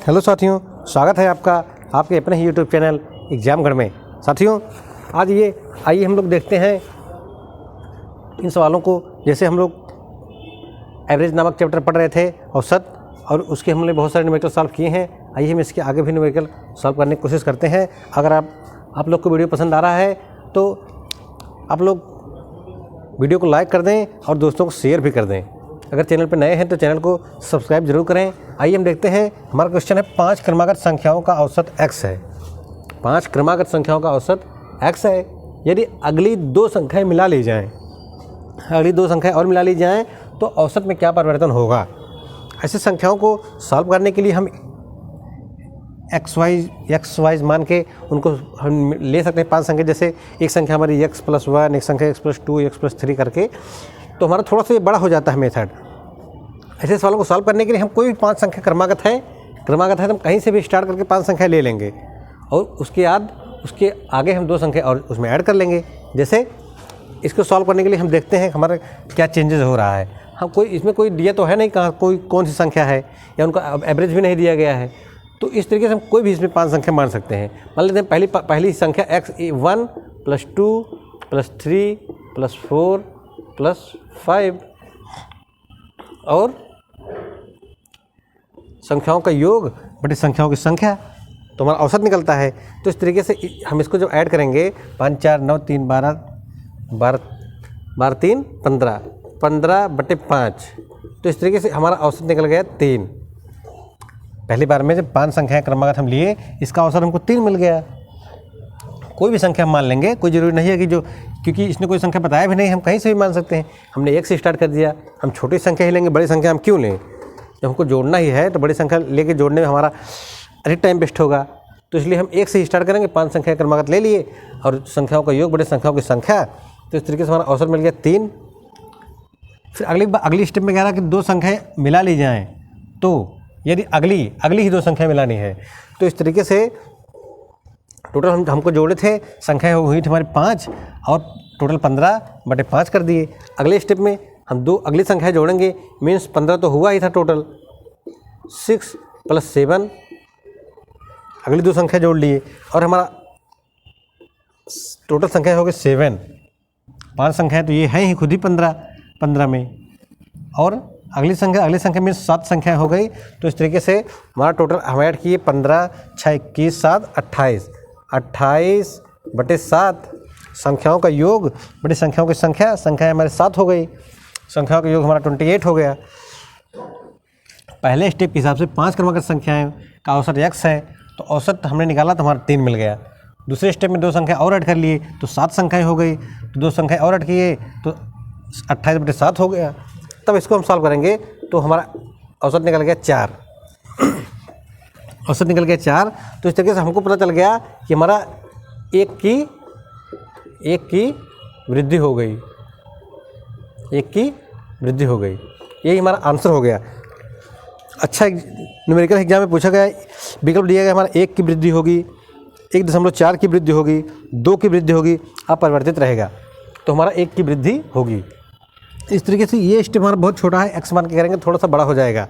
Hello साथियों, स्वागत है आपका आपके अपने ही यूट्यूब चैनल एग्जामगढ़ में। साथियों, आज आइए हम लोग देखते हैं इन सवालों को। जैसे हम लोग एवरेज नामक चैप्टर पढ़ रहे थे, औसत, और उसके हमने बहुत सारे न्यूमेरिकल सॉल्व किए हैं। आइए हम इसके आगे भी न्यूमेरिकल सॉल्व करने की कोशिश करते हैं। अगर आप लोग को वीडियो पसंद आ रहा है तो आप लोग वीडियो को लाइक कर दें और दोस्तों को शेयर भी कर दें। अगर चैनल पर नए हैं तो चैनल को सब्सक्राइब जरूर करें। आइए हम देखते हैं। हमारा क्वेश्चन है 5 क्रमागत संख्याओं का औसत x है। 5 क्रमागत संख्याओं का औसत x है। यदि अगली 2 संख्याएं मिला ली जाएं, अगली 2 संख्याएं और मिला ली जाएं तो औसत में क्या परिवर्तन होगा। ऐसे संख्याओं को सॉल्व करने के लिए हम एक्स वाइज मान के उनको हम ले सकते हैं 5 संख्या। जैसे एक संख्या हमारी x+1, एक संख्या x+2, x+3 करके, तो हमारा थोड़ा सा ये बड़ा हो जाता है मेथड। ऐसे सवालों को सॉल्व करने के लिए हम कोई भी 5 संख्या क्रमागत है तो हम कहीं से भी स्टार्ट करके 5 संख्या ले लेंगे और उसके आगे हम 2 संख्या और उसमें ऐड कर लेंगे। जैसे इसको सॉल्व करने के लिए हम देखते हैं हमारा क्या चेंजेस हो रहा है। हम इसमें कोई दिया तो है नहीं कहाँ कौन सी संख्या है, या उनका एवरेज भी नहीं दिया गया है। तो इस तरीके से हम कोई भी इसमें 5 संख्या मान सकते हैं। मान लेते हैं पहली संख्या x1 +2 +3 +4 +5 और संख्याओं का योग बटे संख्याओं की संख्या, तो हमारा औसत निकलता है। तो इस तरीके से हम इसको जब ऐड करेंगे 5 4 9 3 12 12 3 15 15 बटे 5, तो इस तरीके से हमारा औसत निकल गया 3। पहली बार में जब 5 संख्याएं क्रमागत हम लिए, इसका औसत हमको 3 मिल गया। कोई भी संख्या हम मान लेंगे, कोई ज़रूरी नहीं है कि क्योंकि इसने कोई संख्या बताया भी नहीं, हम कहीं से भी मान सकते हैं। हमने 1 से स्टार्ट कर दिया, हम छोटी संख्या ही लेंगे, बड़ी संख्या हम क्यों लें। जब हमको जोड़ना ही है तो बड़ी संख्या लेके जोड़ने में हमारा अधिक टाइम वेस्ट होगा। तो इसलिए हम 1 से स्टार्ट करेंगे, 5 संख्या क्रमागत ले लिए और संख्याओं का योग बड़े संख्याओं की संख्या, तो इस तरीके से हमारा औसत मिल गया 3। फिर अगली स्टेप में कह रहा कि 2 संख्याएँ मिला ली जाएँ। तो यदि अगली ही 2 संख्या मिलानी है तो इस तरीके से टोटल हमको जोड़े थे, संख्या हुई थी हमारी 5 और टोटल 15 बटे 5 कर दिए। अगले स्टेप में हम 2 अगली संख्या जोड़ेंगे, मीन्स 15 तो हुआ ही था टोटल। 6 + 7 अगली 2 संख्या जोड़ लिए और हमारा टोटल संख्या हो गई 7। 5 संख्या तो ये है ही खुद ही 15 में, और अगली संख्या में 7 संख्या हो गई। तो इस तरीके से हमारा टोटल हम ऐड किए 15 6 21 7 28 बटे 7 संख्याओं का योग बटे संख्याओं की संख्या हमारे 7 हो गई। संख्याओं का योग हमारा 28 हो गया। पहले स्टेप के हिसाब से 5 क्रमागत संख्याएं का औसत x है, तो औसत हमने निकाला तो हमारा 3 मिल गया। दूसरे स्टेप में 2 संख्या और ऐड कर लिए तो 7 संख्याएं हो गई। तो 2 संख्या और ऐड किए तो 28 बटे 7 हो गया। तब इसको हम सॉल्व करेंगे तो हमारा औसत निकल गया 4। औसत निकल गया 4। तो इस तरीके से हमको पता चल गया कि हमारा एक की वृद्धि हो गई, यही हमारा आंसर हो गया। अच्छा, न्यूमेरिकल एग्जाम में पूछा गया, विकल्प दिया गया हमारा 1 की वृद्धि होगी, 1.4 की वृद्धि होगी, 2 की वृद्धि होगी, अपरिवर्तित रहेगा। तो हमारा 1 की वृद्धि होगी। इस तरीके से ये स्टेप हमारा बहुत छोटा है, x मान के करेंगे थोड़ा सा बड़ा हो जाएगा।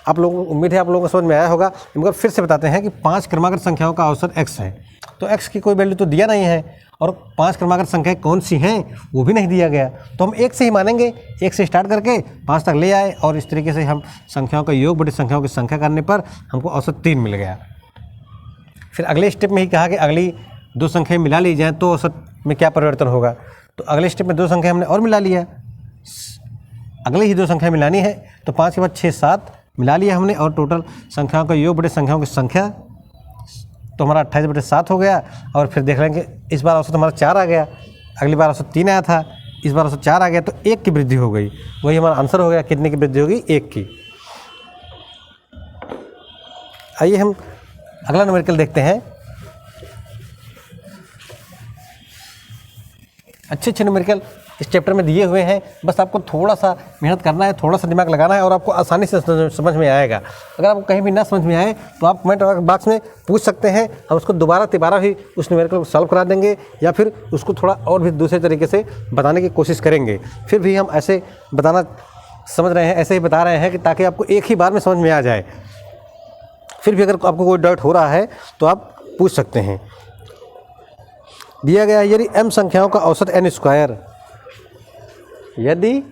आप लोगों को उम्मीद है आप लोगों को समझ में आया होगा। मगर फिर से बताते हैं कि 5 क्रमागत संख्याओं का औसत x है, तो x की कोई वैल्यू तो दिया नहीं है, और 5 क्रमागत संख्याएं कौन सी हैं वो भी नहीं दिया गया। तो हम 1 से ही मानेंगे, 1 से स्टार्ट करके 5 तक ले आए, और इस तरीके से हम संख्याओं का योग बटे संख्याओं की संख्या करने पर हमको औसत 3 मिल गया। फिर अगले स्टेप में ही कहा कि अगली 2 संख्याएँ मिला ली जाएँ तो औसत में क्या परिवर्तन होगा। तो अगले स्टेप में 2 संख्या हमने और मिला लिया, अगली ही 2 संख्या मिलानी है, तो 5 के बाद 6 7 मिला लिया हमने, और टोटल संख्याओं का योग बटे संख्याओं की संख्या, तो हमारा 28 बटे 7 हो गया। और फिर देख लेंगे इस बार औसत हमारा 4 आ गया, अगली बार औसत 3 आया था, इस बार औसत 4 आ गया, तो 1 की वृद्धि हो गई। वही हमारा आंसर हो गया। कितने की वृद्धि होगी? 1 की। आइए हम अगला न्यूमेरिकल देखते हैं। अच्छे न्यूमेरिकल इस चैप्टर में दिए हुए हैं, बस आपको थोड़ा सा मेहनत करना है, थोड़ा सा दिमाग लगाना है और आपको आसानी से समझ में आएगा। अगर आपको कहीं भी ना समझ में आए तो आप कमेंट बॉक्स में पूछ सकते हैं, हम उसको दोबारा तिबारा भी उस न्यूमेरिकल को सॉल्व करा देंगे, या फिर उसको थोड़ा और भी दूसरे तरीके से बताने की कोशिश करेंगे। फिर भी हम ऐसे बताना समझ रहे हैं, ऐसे ही बता रहे हैं कि ताकि आपको एक ही बार में समझ में आ जाए। फिर भी अगर आपको कोई डाउट हो रहा है तो आप पूछ सकते हैं। दिया गया है यदि m संख्याओं का औसत n स्क्वायर, यदि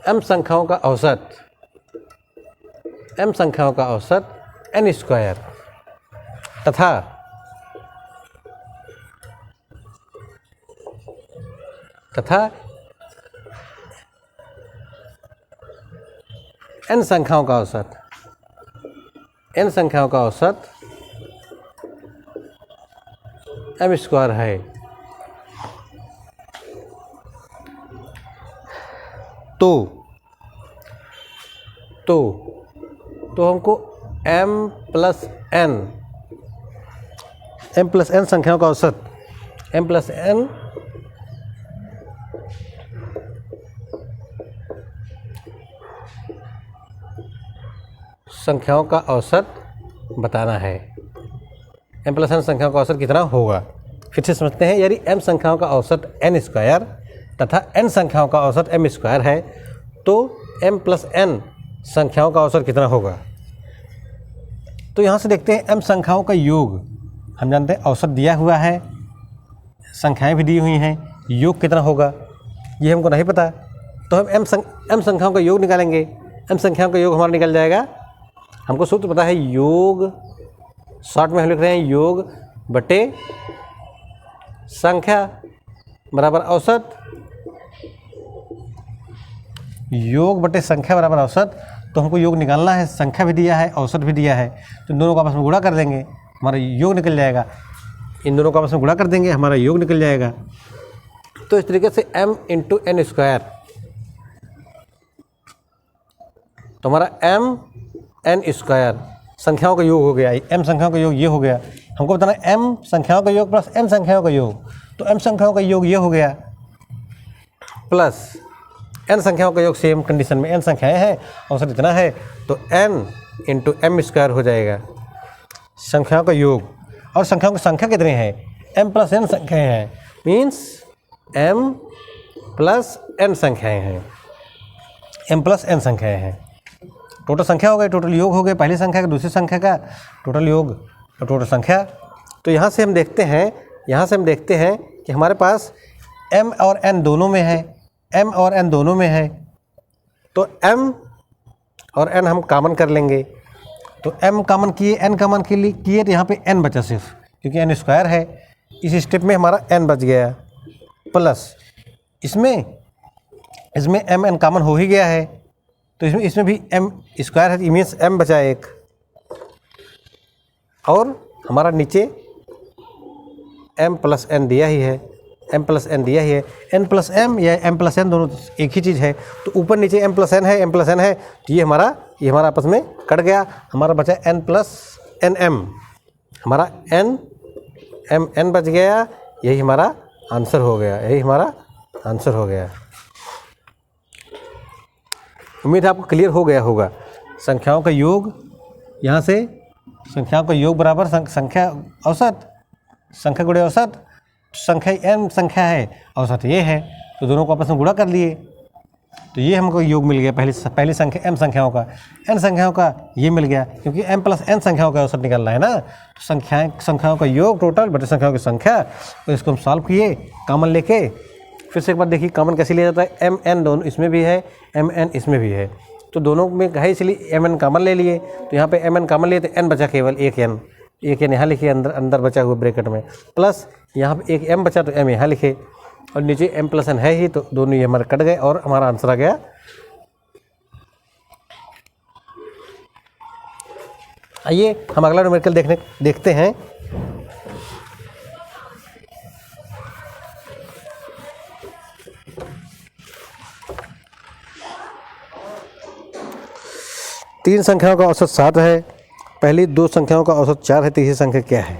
m संख्याओं का औसत n स्क्वायर तथा n संख्याओं का औसत m स्क्वायर है, तो हमको m प्लस n संख्याओं का औसत बताना है। m प्लस n संख्याओं का औसत कितना होगा। फिर से समझते हैं, यदि m संख्याओं का औसत n स्क्वायर तथा n संख्याओं का औसत m स्क्वायर है तो m प्लस n संख्याओं का औसत कितना होगा। तो यहाँ से देखते हैं m संख्याओं का योग, हम जानते हैं औसत दिया हुआ है, संख्याएं भी दी हुई हैं, योग कितना होगा ये हमको नहीं पता, तो हम m संख्याओं का योग निकालेंगे। m संख्याओं का योग हमारा निकल जाएगा, हमको सूत्र पता है, योग शॉर्ट में हम लिख रहे हैं योग बटे संख्या बराबर औसत, योग बटे संख्या बराबर औसत। तो हमको योग निकालना है, संख्या भी दिया है औसत भी दिया है, तो इन दोनों को आपस में गुणा कर देंगे, हमारा योग निकल जाएगा। इन दोनों को आपस में गुणा कर देंगे, हमारा योग निकल जाएगा। तो इस तरीके से m इंटू एन स्क्वायर, तो हमारा m n स्क्वायर संख्याओं का योग हो गया, m संख्याओं का योग ये हो गया। हमको बताना है m संख्याओं का योग प्लस n संख्याओं का योग, तो m संख्याओं का योग ये हो गया प्लस n संख्याओं का योग, सेम कंडीशन में n संख्याएं हैं, औसत इतना है, तो n इंटू m स्क्वायर हो जाएगा संख्याओं का योग। और संख्याओं की संख्या कितने हैं, m प्लस n संख्याएं हैं, मीन्स m प्लस n संख्याएं हैं, m प्लस n संख्याएं हैं। टोटल संख्या हो गई, टोटल योग हो गए, पहली संख्या का दूसरी संख्या का टोटल योग और टोटल संख्या। तो यहाँ से हम देखते हैं कि हमारे पास m और n दोनों में है, m और n दोनों में है, तो m और n हम कॉमन कर लेंगे। तो m कॉमन किए, n कॉमन किए, तो यहाँ पे n बचा सिर्फ, क्योंकि n स्क्वायर है। इस स्टेप में हमारा n बच गया, प्लस इसमें m n कॉमन हो ही गया है, तो इसमें भी m स्क्वायर है, मीन्स m बचा एक, और हमारा नीचे m प्लस n दिया ही है, m प्लस n दिया ही है। n प्लस m या m प्लस n दोनों एक ही चीज़ है, तो ऊपर नीचे m प्लस n है, तो ये हमारा आपस में कट गया, हमारा बचा n प्लस n m, हमारा n बच गया, यही हमारा आंसर हो गया। उम्मीद है आपको क्लियर हो गया होगा। संख्याओं का योग, यहाँ से संख्याओं का योग बराबर संख्या औसत, संख्या गुणे औसत, संख्या m संख्या है, औसत ये है, तो दोनों को आपस में गुणा कर लिए, तो ये हमको योग मिल गया। पहली संख्या m संख्याओं का, n संख्याओं का ये मिल गया, क्योंकि m प्लस n संख्याओं का औसत निकालना है ना। तो संख्याओं का योग टोटल बटे संख्याओं की संख्या, तो इसको हम सॉल्व किए कॉमन लेके। फिर से एक बार देखिए कॉमन कैसे लिया जाता है, m n दोनों इसमें भी है, m n इसमें भी है, तो दोनों में है, इसलिए m n कॉमन ले लिए। तो यहाँ पे m n कॉमन लिए तो n बचा केवल एक n यहाँ लिखिए, अंदर बचा हुआ ब्रैकेट में, प्लस यहाँ पे एक m बचा तो m यहाँ लिखे, और नीचे m प्लस n है ही, तो दोनों ये हमारे कट गए और हमारा आंसर आ गया। आइए हम अगला न्यूमेरिकल देखते हैं। तीन संख्याओं का औसत 7 है, पहली दो संख्याओं का औसत 4 है, तीसरी संख्या क्या है।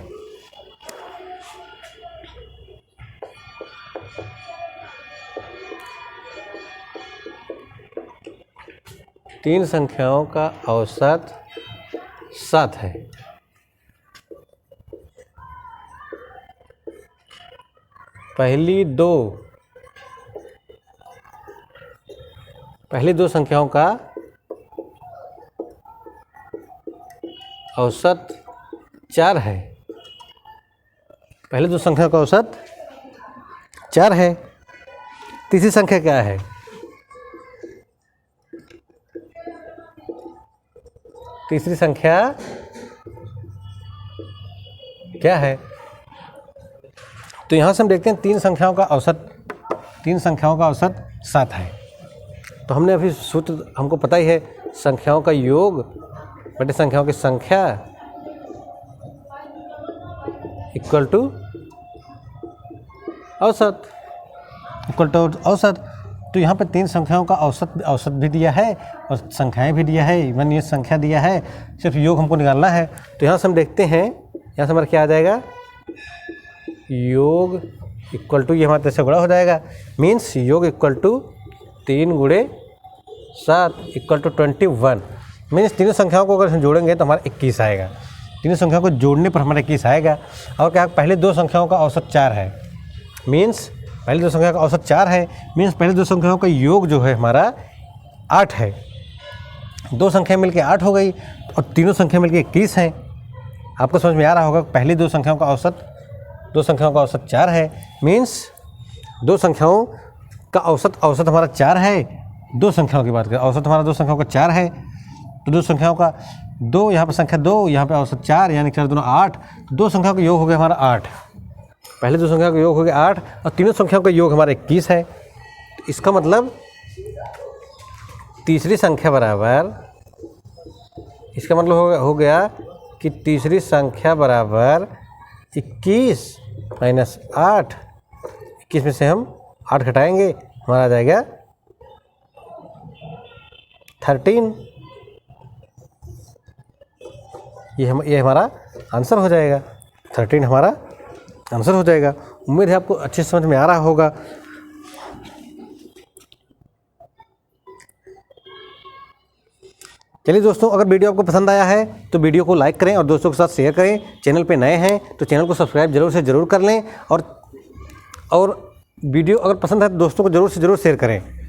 तीन संख्याओं का औसत 7 है, पहली दो पहली दो संख्याओं का औसत 4 है। पहले दो संख्या का औसत 4 है। तीसरी संख्या क्या है? तीसरी संख्या क्या है? तो यहाँ से हम देखते हैं तीन संख्याओं का औसत 7 है। तो हमने अभी सूत्र हमको पता ही है, संख्याओं का योग बटे संख्याओं की संख्या इक्वल टू औसत। तो यहाँ पे तीन संख्याओं का औसत भी दिया है और संख्याएं भी दिया है, इवन ये संख्या दिया है, सिर्फ योग हमको निकालना है। तो यहाँ से हम देखते हैं, यहाँ से हमारा क्या आ जाएगा, योग इक्वल टू, ये हमारा तरह से गुणा हो जाएगा, मीन्स योग equal to 3 × 7 equal to 21। Means तीनों संख्याओं को अगर हम जोड़ेंगे तो हमारा 21 आएगा। तीनों संख्याओं को जोड़ने पर हमारा 21 आएगा। और क्या, पहले दो संख्याओं का औसत 4 है, मीन्स पहले दो संख्या का औसत 4 है, मीन्स पहले दो संख्याओं का योग जो है हमारा 8 है। दो संख्या मिलके 8 हो गई और तीनों संख्या मिलके 21 है। आपको समझ में आ रहा होगा, पहली दो संख्याओं का औसत 4 है, मीन्स दो संख्याओं का औसत हमारा 4 है। दो संख्याओं की बात करें, औसत हमारा दो संख्याओं का 4 है, तो दो संख्याओं का 2, यहाँ पर संख्या 2, यहाँ पे औसत 4, यानी 4 दोनों 8। तो दो संख्याओं का योग हो गया हमारा 8। पहले दो संख्याओं का योग हो गया 8 और तीनों संख्याओं का योग हमारा 21 है। तो इसका मतलब तीसरी संख्या बराबर, इसका मतलब हो गया कि तीसरी संख्या बराबर 21 - 8। 21 में से हम 8 घटाएंगे, हमारा आ जाएगा 13। ये हमारा आंसर हो जाएगा, 13 हमारा आंसर हो जाएगा। उम्मीद है आपको अच्छे समझ में आ रहा होगा। चलिए दोस्तों, अगर वीडियो आपको पसंद आया है तो वीडियो को लाइक करें और दोस्तों के साथ शेयर करें। चैनल पे नए हैं तो चैनल को सब्सक्राइब जरूर से ज़रूर कर लें और वीडियो अगर पसंद है तो दोस्तों को ज़रूर से ज़रूर शेयर करें।